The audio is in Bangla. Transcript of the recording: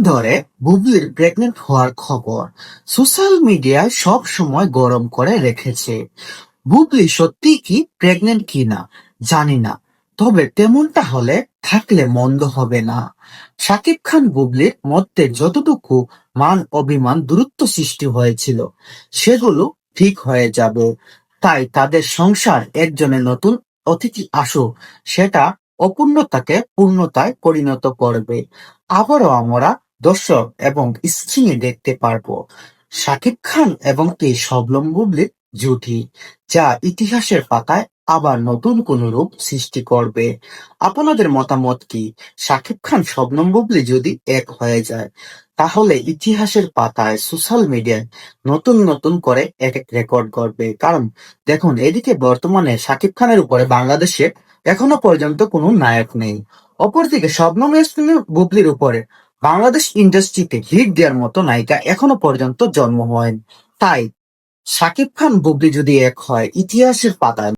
ধরে বুবলির প্রেগনেন্ট হওয়ার খবর সোশ্যাল মিডিয়ায় সব সময় গরম করে রেখেছে। বুবলি সত্যি কি প্রেগনেন্ট কিনা জানি না, তবে তেমনটা হলে থাকলে মন্দ হবে না। শাকিব খান বুবলির মধ্যে যতটুকু মান অভিমান দূরত্ব সৃষ্টি হয়েছিল সেগুলো ঠিক হয়ে যাবে। তাই তাদের সংসার একজনের নতুন অতিথি আসুক, সেটা অপূর্ণতাকে পূর্ণতায় পরিণত করবে। আবারও আমরা দর্শক এবং স্ক্রিনে দেখতে পারবো শাকিব খান এবং শবনম বুবলির জুটি, যা ইতিহাসের পাতায় আবার নতুন কোন রূপ সৃষ্টি করবে। আপনাদের মতামত কি? শাকিব খান শবনম বুবলি যদি এক হয়ে যায়, তাহলে ইতিহাসের পাতায় সোশ্যাল মিডিয়ায় নতুন নতুন করে এক এক রেকর্ড করবে। কারণ দেখুন, এদিকে বর্তমানে শাকিব খানের উপরে বাংলাদেশে এখনো পর্যন্ত কোনো নায়ক নেই। অপরদিকে শবনম ইয়াসমিন বুবলির উপরে বাংলাদেশ ইন্ডাস্ট্রিতে হিট দেওয়ার মতো নায়িকা এখনো পর্যন্ত জন্ম হয়নি। তাই শাকিব খান বুবলি যদি এক হয়, ইতিহাসের পাতায়